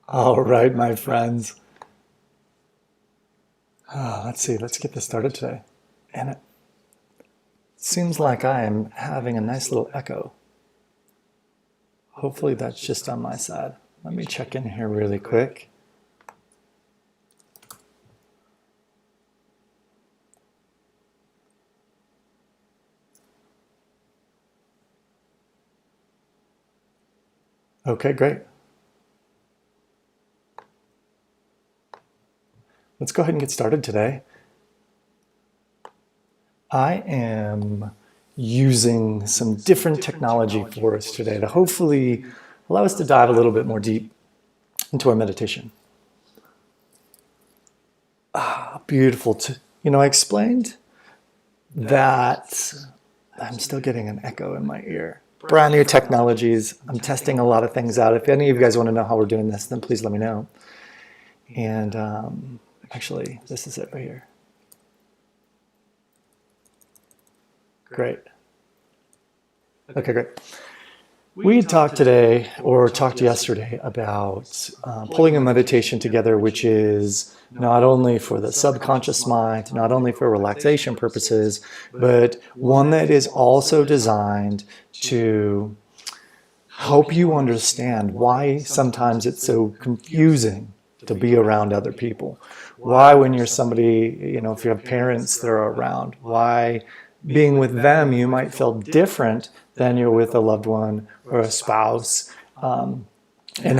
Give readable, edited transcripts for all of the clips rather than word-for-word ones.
All right, my friends. Let's see, let's get this started today. And it seems like I am having a nice little echo. Hopefully that's just on my side. Let me check in here really quick. Okay, great. Let's go ahead and get started today. I am using some different technology for us today to hopefully allow us to dive a little bit more deep into our meditation. Beautiful. I explained that I'm still getting an echo in my ear. Brand new technologies. I'm testing a lot of things out. If any of you guys want to know how we're doing this, then please let me know. And actually, this is it right here. Great. Okay, great. We talked today, or talked yesterday, about pulling a meditation together, which is not only for the subconscious mind, not only for relaxation purposes, but one that is also designed to help you understand why sometimes it's so confusing to be around other people. Why when you're somebody, if you have parents that are around, why being with them you might feel different than you're with a loved one or a spouse, and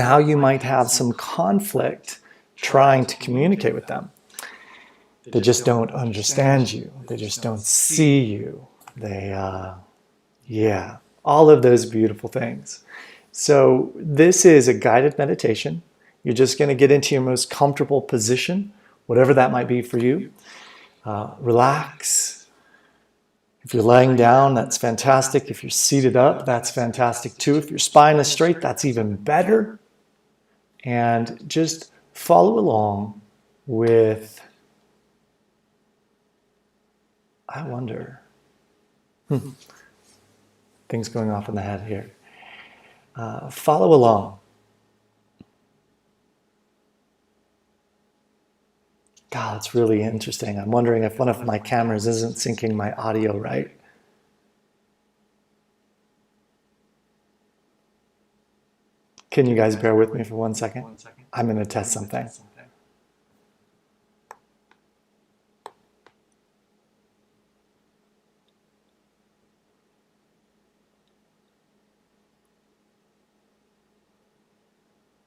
how you might have some conflict trying to communicate with them. They just don't understand you. They just don't see you. All of those beautiful things. So this is a guided meditation. You're just going to get into your most comfortable position, whatever that might be for you. Relax. If you're laying down, that's fantastic. If you're seated up, that's fantastic too. If your spine is straight, that's even better. And just follow along with, I wonder, things going off in the head here. Follow along. God, it's really interesting. I'm wondering if one of my cameras isn't syncing my audio right. Can you guys bear with me for 1 second? I'm going to test something.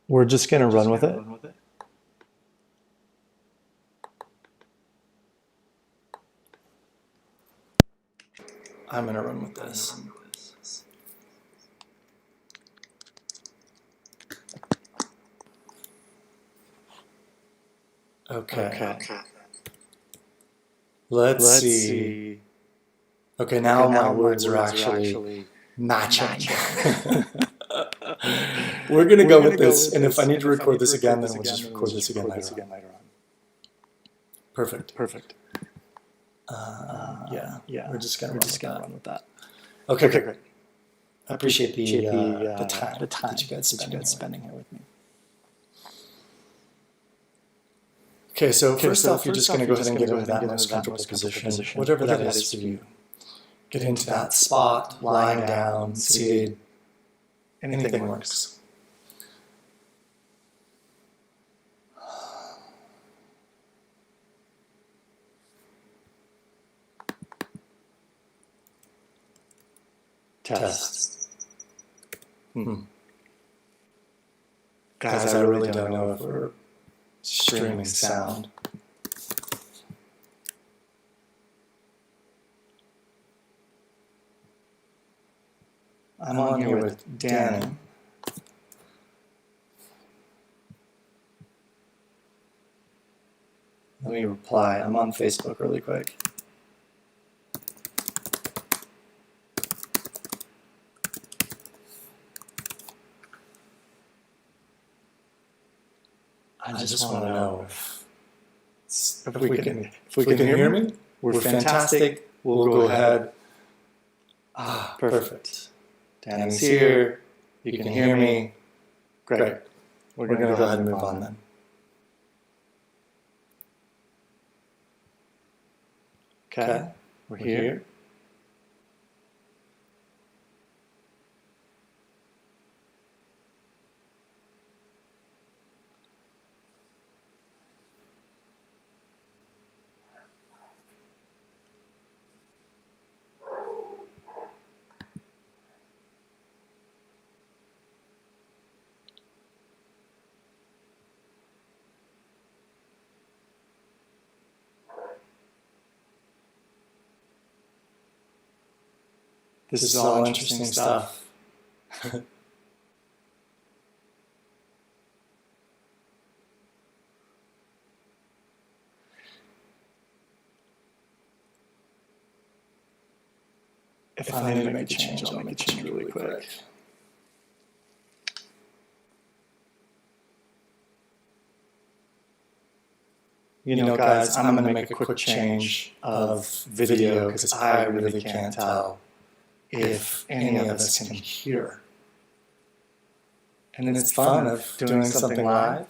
We're just going to run with it. I'm going to run with this. Okay. Let's see. Okay, now my words are actually matching. We're going to go with this, and if I need to record this again, then we'll just record this again later on. Perfect. We're just going to run with that. Okay, great. I appreciate the time that you guys spending here with me. Okay, so first off, you're just going to go ahead and get into that most comfortable position, whatever that is for you. Get into that spot, lying down, seated, anything works. Test. Guys, I really don't know if we're streaming sound. I'm on here with Danny. Let me reply. I'm on Facebook really quick. I just want to know if we can hear me. We're fantastic. We'll go ahead. Perfect. Danny's here. You can hear me. Great. we're going to go ahead and move on then. Okay, we're here. This is all interesting stuff. If I need to make a change, I'll make a change really quick. You know, guys, I'm going to make a quick change of video because I really can't tell if any of us can hear. And then it's fun of doing something live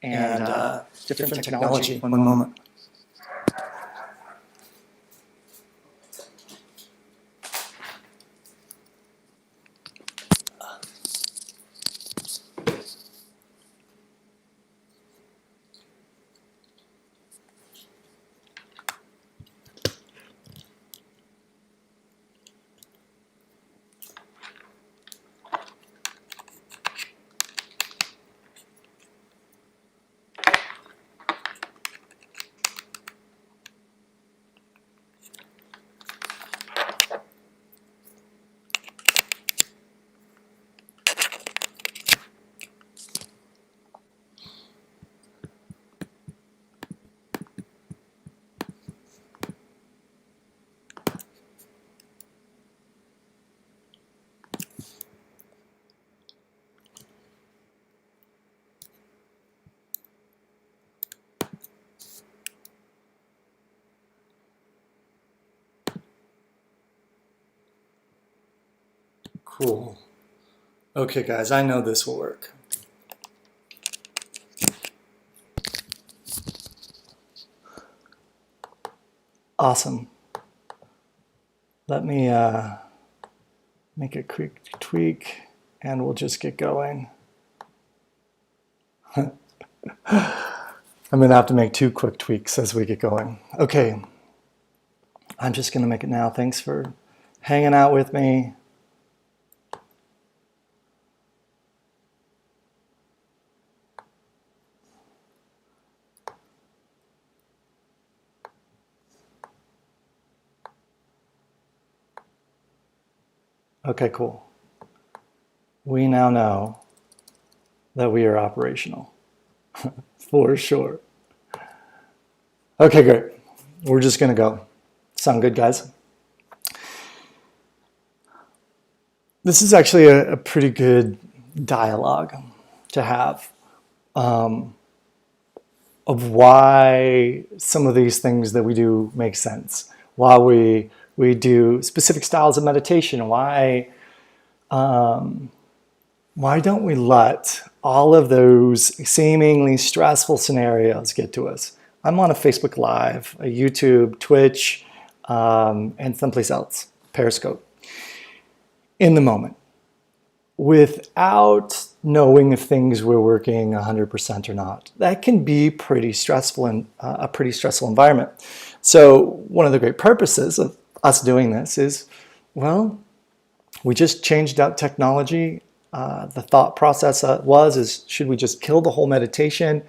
and different technology. One moment. Cool. Okay, guys, I know this will work. Awesome. Let me make a quick tweak and we'll just get going. I'm going to have to make 2 quick tweaks as we get going. Okay. I'm just going to make it now. Thanks for hanging out with me. Okay, cool. We now know that we are operational. For sure. Okay, great. We're just going to go. Sound good, guys? This is actually a pretty good dialogue to have of why some of these things that we do make sense. Why we do specific styles of meditation. Why don't we let all of those seemingly stressful scenarios get to us? I'm on a Facebook Live, a YouTube, Twitch, and someplace else, Periscope, in the moment, without knowing if things were working 100% or not. That can be pretty stressful in a pretty stressful environment. So one of the great purposes of us doing this is, well, we just changed out technology. The thought process is, should we just kill the whole meditation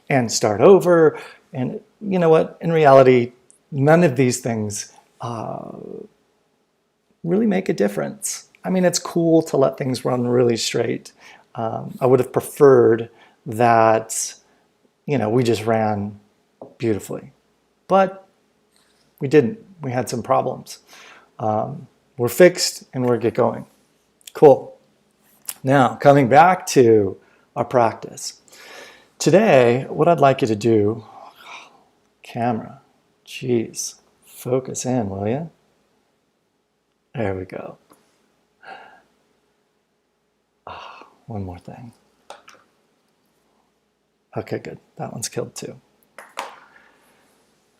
and start over? And you know what? In reality, none of these things really make a difference. I mean, it's cool to let things run really straight. I would have preferred that, we just ran beautifully. But we didn't. We had some problems. We're fixed and we're get going. Cool. Now, coming back to our practice. Today, what I'd like you to do, camera, geez, focus in, will you? There we go. One more thing. Okay, good. That one's killed too.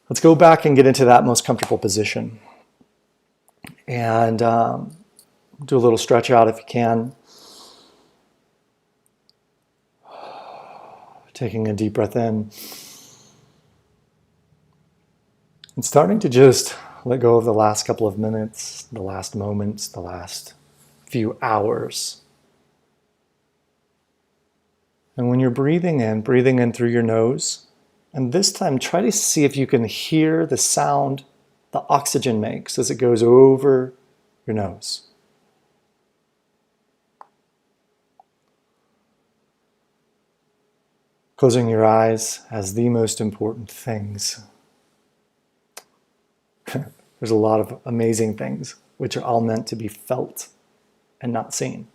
Let's go back and get into that most comfortable position. And do a little stretch out if you can. Taking a deep breath in. And starting to just let go of the last couple of minutes, the last moments, the last few hours. And when you're breathing in through your nose, and this time try to see if you can hear the sound the oxygen makes as it goes over your nose. Closing your eyes has the most important things. There's a lot of amazing things which are all meant to be felt and not seen.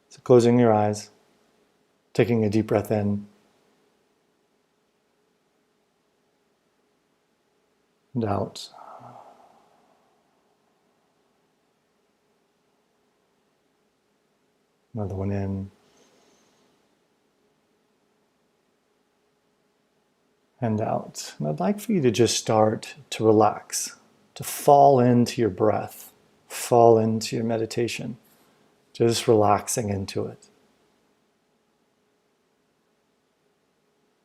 So closing your eyes, taking a deep breath in, and out. Another one in. And out. And I'd like for you to just start to relax, to fall into your breath, fall into your meditation, just relaxing into it.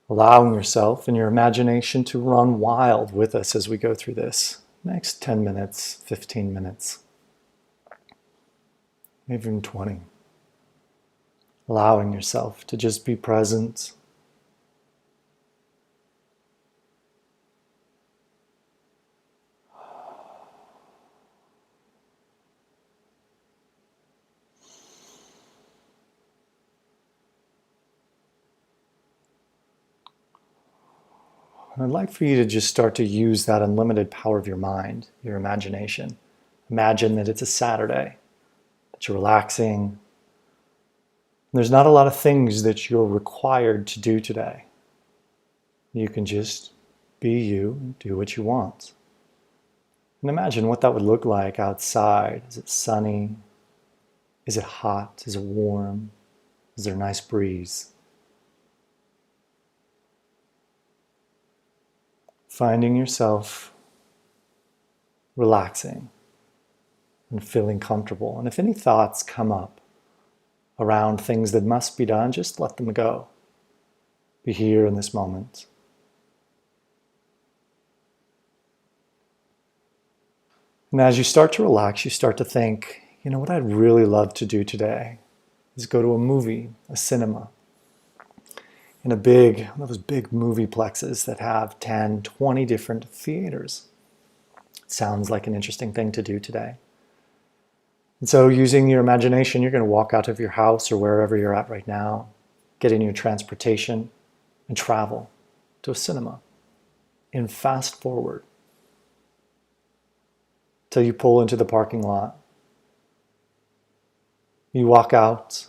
Allowing yourself and your imagination to run wild with us as we go through this next 10 minutes, 15 minutes, maybe even 20. Allowing yourself to just be present. And I'd like for you to just start to use that unlimited power of your mind, your imagination. Imagine that it's a Saturday, that you're relaxing. There's not a lot of things that you're required to do today. You can just be you and do what you want. And imagine what that would look like outside. Is it sunny? Is it hot? Is it warm? Is there a nice breeze? Finding yourself relaxing and feeling comfortable. And if any thoughts come up around things that must be done, just let them go. Be here in this moment. And as you start to relax, you start to think, you know, what I'd really love to do today is go to a movie, a cinema, in one of those big movie plexes that have 10, 20 different theaters. It sounds like an interesting thing to do today. And so using your imagination, you're going to walk out of your house or wherever you're at right now, get in your transportation and travel to a cinema and fast forward till you pull into the parking lot. You walk out,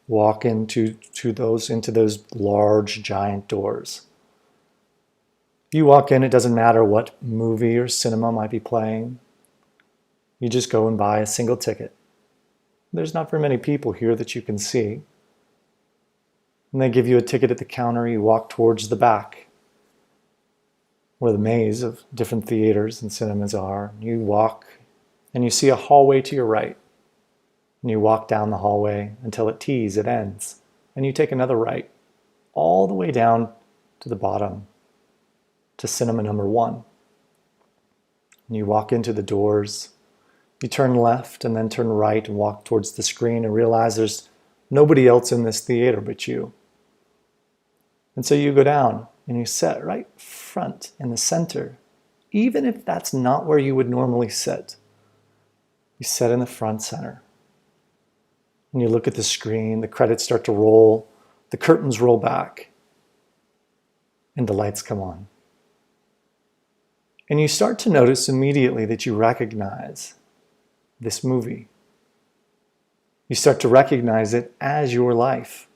walk into those large, giant doors. You walk in, it doesn't matter what movie or cinema might be playing. You just go and buy a single ticket. There's not very many people here that you can see. And they give you a ticket at the counter. You walk towards the back, where the maze of different theaters and cinemas are. You walk, and you see a hallway to your right. And you walk down the hallway until it ends. And you take another right, all the way down to the bottom, to cinema number 1. And you walk into the doors. You turn left and then turn right and walk towards the screen and realize there's nobody else in this theater but you. And so you go down and you sit right front in the center, even if that's not where you would normally sit. You sit in the front center. And you look at the screen, the credits start to roll, the curtains roll back, and the lights come on. And you start to notice immediately that you recognize this movie. You start to recognize it as your life,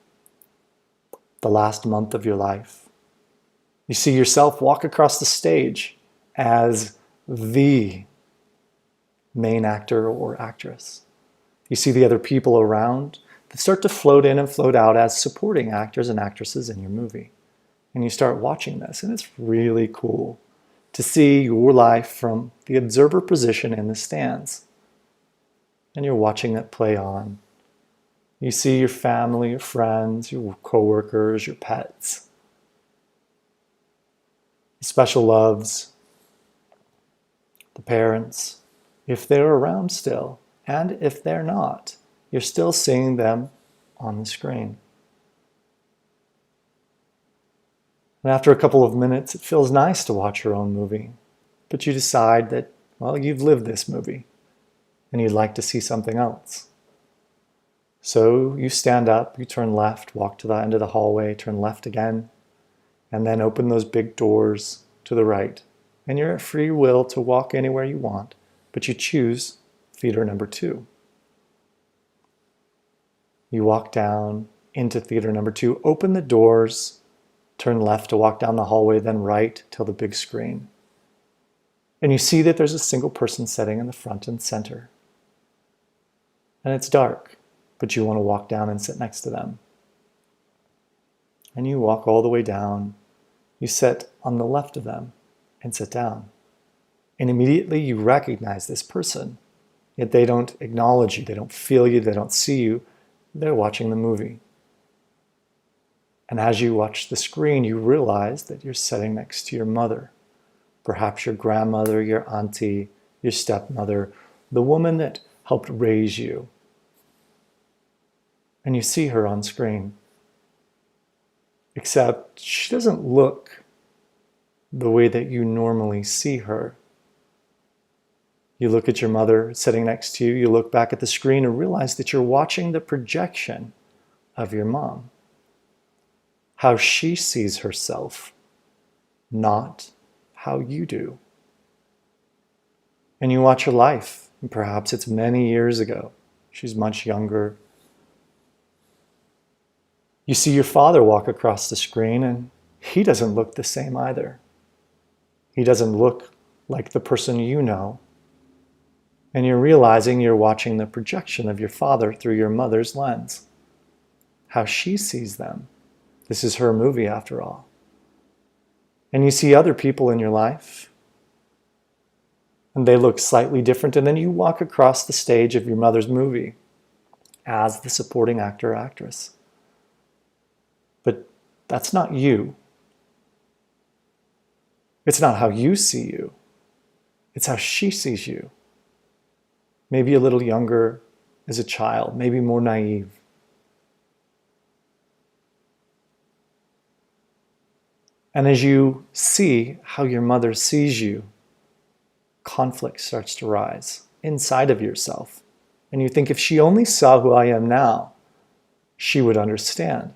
the last month of your life. You see yourself walk across the stage as the main actor or actress. You see the other people around, start to float in and float out as supporting actors and actresses in your movie. And you start watching this, and it's really cool to see your life from the observer position in the stands. And you're watching it play on. You see your family, your friends, your coworkers, your pets, special loves, the parents, if they're around still, and if they're not, you're still seeing them on the screen. And after a couple of minutes, it feels nice to watch your own movie, but you decide that, well, you've lived this movie, and you'd like to see something else. So you stand up, you turn left, walk to the end of the hallway, turn left again, and then open those big doors to the right. And you're at free will to walk anywhere you want, but you choose theater number 2. You walk down into theater number 2, open the doors, turn left to walk down the hallway, then right till the big screen. And you see that there's a single person sitting in the front and center. And it's dark, but you want to walk down and sit next to them. And you walk all the way down. You sit on the left of them and sit down. And immediately you recognize this person. Yet they don't acknowledge you, they don't feel you, they don't see you. They're watching the movie. And as you watch the screen, you realize that you're sitting next to your mother. Perhaps your grandmother, your auntie, your stepmother, the woman that helped raise you. And you see her on screen. Except she doesn't look the way that you normally see her. You look at your mother sitting next to you, you look back at the screen and realize that you're watching the projection of your mom. How she sees herself, not how you do. And you watch her life, and perhaps it's many years ago. She's much younger. You see your father walk across the screen, and he doesn't look the same either. He doesn't look like the person you know. And you're realizing you're watching the projection of your father through your mother's lens. How she sees them. This is her movie after all. And you see other people in your life, and they look slightly different, and then you walk across the stage of your mother's movie as the supporting actor or actress. But that's not you. It's not how you see you. It's how she sees you. Maybe a little younger as a child, maybe more naive. And as you see how your mother sees you, conflict starts to rise inside of yourself. And you think, if she only saw who I am now, she would understand.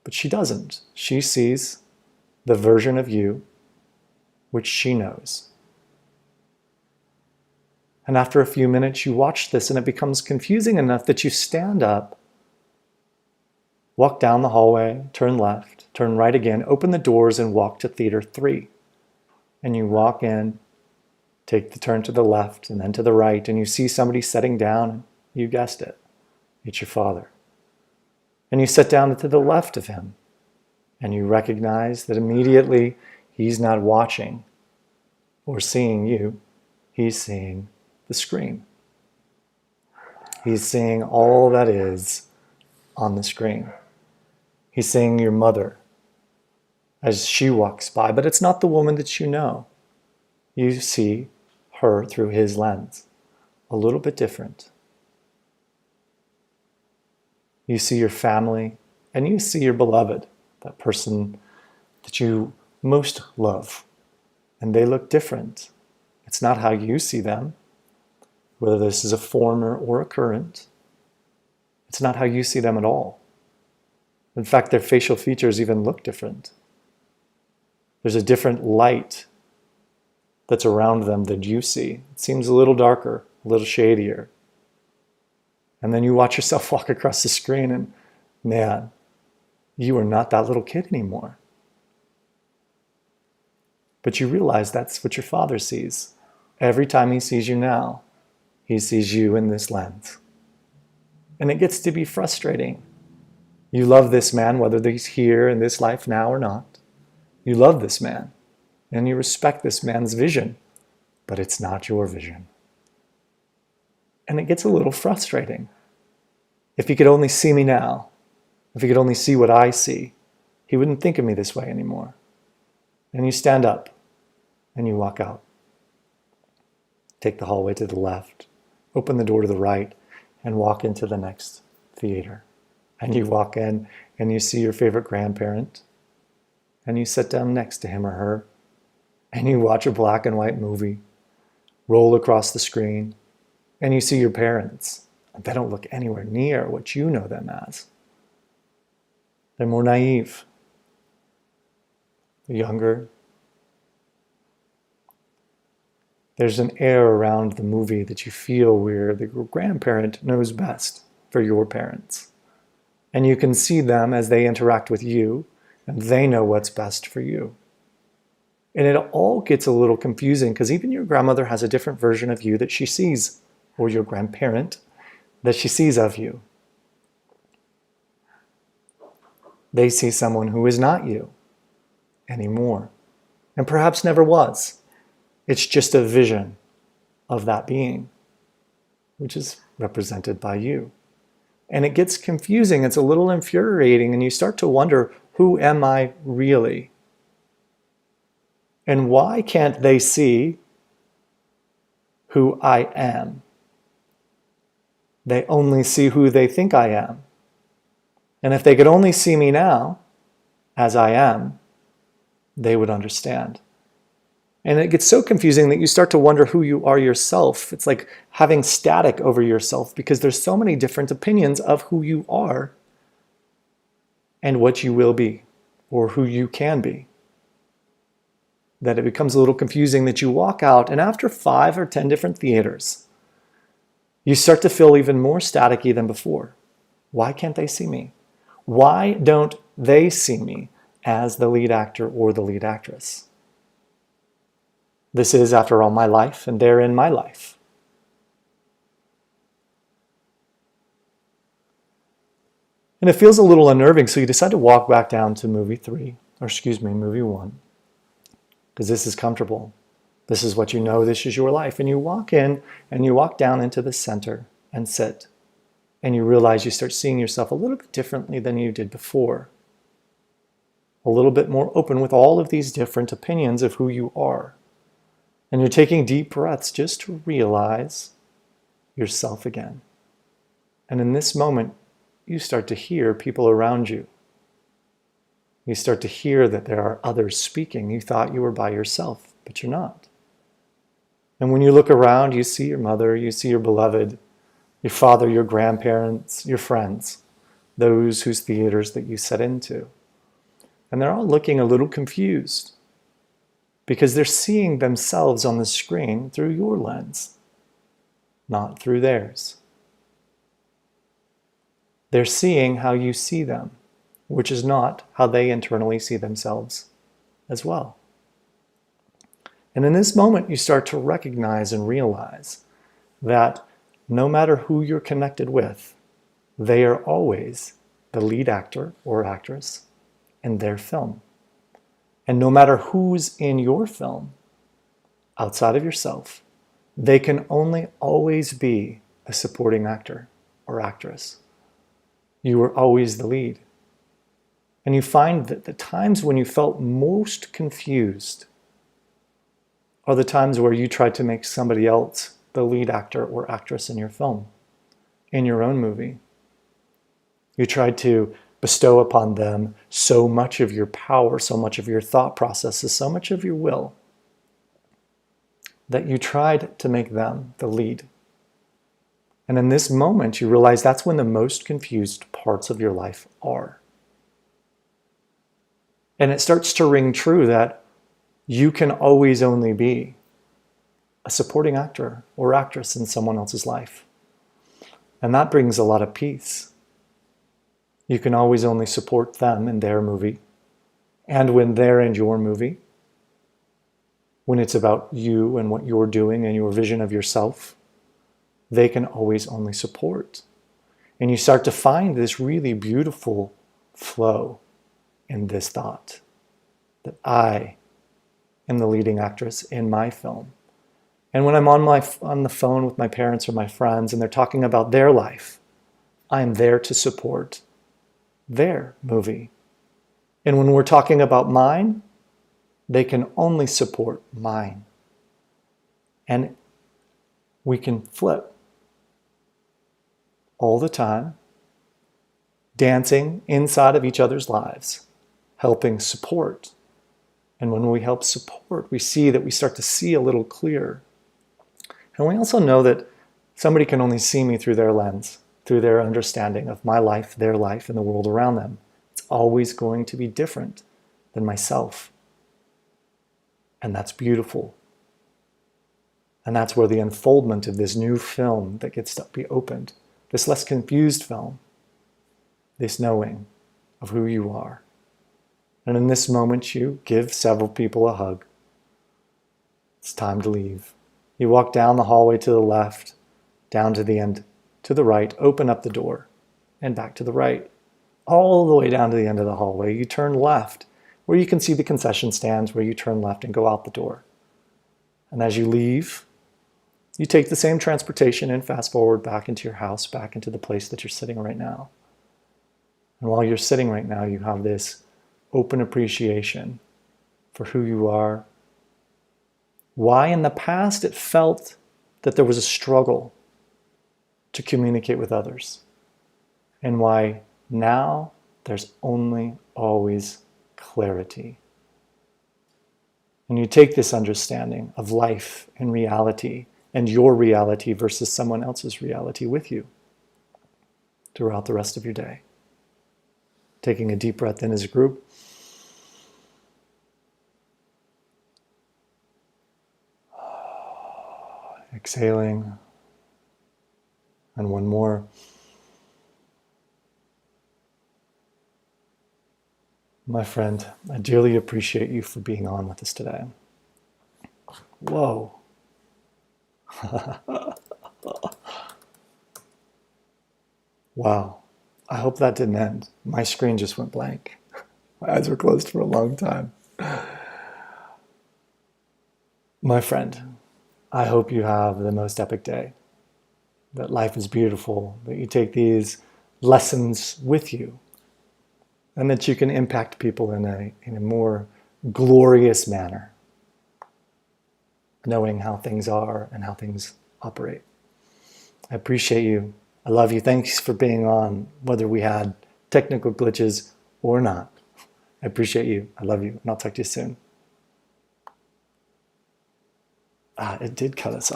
But she doesn't. She sees the version of you which she knows. And after a few minutes, you watch this and it becomes confusing enough that you stand up, walk down the hallway, turn left, turn right again, open the doors and walk to theater 3. And you walk in, take the turn to the left and then to the right, and you see somebody sitting down, and you guessed it, it's your father. And you sit down to the left of him, and you recognize that immediately he's not watching or seeing you, he's seeing the screen. He's seeing all that is on the screen. He's seeing your mother as she walks by, but it's not the woman that you know. You see her through his lens, a little bit different. You see your family, and you see your beloved, that person that you most love, and they look different. It's not how you see them, whether this is a former or a current. It's not how you see them at all. In fact, their facial features even look different. There's a different light that's around them than you see. It seems a little darker, a little shadier. And then you watch yourself walk across the screen and, man, you are not that little kid anymore. But you realize that's what your father sees. Every time he sees you now, he sees you in this lens. And it gets to be frustrating. You love this man, whether he's here in this life now or not. You love this man, and you respect this man's vision, but it's not your vision. And it gets a little frustrating. If he could only see me now, if he could only see what I see, he wouldn't think of me this way anymore. And you stand up and you walk out. Take the hallway to the left, open the door to the right, and walk into the next theater. And you walk in and you see your favorite grandparent, and you sit down next to him or her, and you watch a black and white movie roll across the screen, and you see your parents. They don't look anywhere near what you know them as. They're more naive. They're younger. There's an air around the movie that you feel where the grandparent knows best for your parents. And you can see them as they interact with you, and they know what's best for you. And it all gets a little confusing because even your grandmother has a different version of you that she sees, or your grandparent that she sees of you. They see someone who is not you anymore, and perhaps never was. It's just a vision of that being, which is represented by you. And it gets confusing, it's a little infuriating, and you start to wonder, who am I really? And why can't they see who I am? They only see who they think I am. And if they could only see me now, as I am, they would understand. And it gets so confusing that you start to wonder who you are yourself. It's like having static over yourself because there's so many different opinions of who you are and what you will be or who you can be. That it becomes a little confusing that you walk out and after 5 or 10 different theaters, you start to feel even more staticky than before. Why can't they see me? Why don't they see me as the lead actor or the lead actress? This is, after all, my life, and they're in my life. And it feels a little unnerving, so you decide to walk back down to movie 1, because this is comfortable. This is what you know, this is your life. And you walk in, and you walk down into the center and sit. And you realize you start seeing yourself a little bit differently than you did before. A little bit more open with all of these different opinions of who you are. And you're taking deep breaths just to realize yourself again. And in this moment, you start to hear people around you. You start to hear that there are others speaking. You thought you were by yourself, but you're not. And when you look around, you see your mother, you see your beloved, your father, your grandparents, your friends, those whose theaters that you set into. And they're all looking a little confused because they're seeing themselves on the screen through your lens, not through theirs. They're seeing how you see them, which is not how they internally see themselves as well. And in this moment, you start to recognize and realize that no matter who you're connected with, they are always the lead actor or actress in their film. And no matter who's in your film, outside of yourself, they can only always be a supporting actor or actress. You were always the lead. And you find that the times when you felt most confused are the times where you tried to make somebody else the lead actor or actress in your film, in your own movie. You tried to bestow upon them so much of your power, so much of your thought processes, so much of your will, that you tried to make them the lead. And in this moment, you realize that's when the most confused parts of your life are. And it starts to ring true that you can always only be a supporting actor or actress in someone else's life. And that brings a lot of peace. You can always only support them in their movie. And when they're in your movie, when it's about you and what you're doing and your vision of yourself, they can always only support. And you start to find this really beautiful flow in this thought that I am the leading actress in my film. And when I'm on the phone with my parents or my friends and they're talking about their life, I'm there to support their movie. And when we're talking about mine, they can only support mine. And we can flip all the time, dancing inside of each other's lives, helping support. And when we help support, we see that we start to see a little clearer. And we also know that somebody can only see me through their lens, through their understanding of my life, their life, and the world around them. It's always going to be different than myself. And that's beautiful. And that's where the unfoldment of this new film that gets to be opened, this less confused film, this knowing of who you are. And in this moment, you give several people a hug. It's time to leave. You walk down the hallway to the left, down to the end, to the right, open up the door, and back to the right. All the way down to the end of the hallway, you turn left, where you can see the concession stands, where you turn left and go out the door. And as you leave, you take the same transportation and fast forward back into your house, back into the place that you're sitting right now. And while you're sitting right now, you have this open appreciation for who you are. Why in the past it felt that there was a struggle to communicate with others. And why now there's only always clarity. And you take this understanding of life and reality and your reality versus someone else's reality with you throughout the rest of your day. Taking a deep breath in as a group. Exhaling. And one more. My friend, I dearly appreciate you for being on with us today. Whoa. Wow. I hope that didn't end. My screen just went blank. My eyes were closed for a long time. My friend, I hope you have the most epic day. That life is beautiful, that you take these lessons with you, and that you can impact people in a more glorious manner, knowing how things are and how things operate. I appreciate you. I love you. Thanks for being on, whether we had technical glitches or not. I appreciate you. I love you. And I'll talk to you soon. It did cut us off.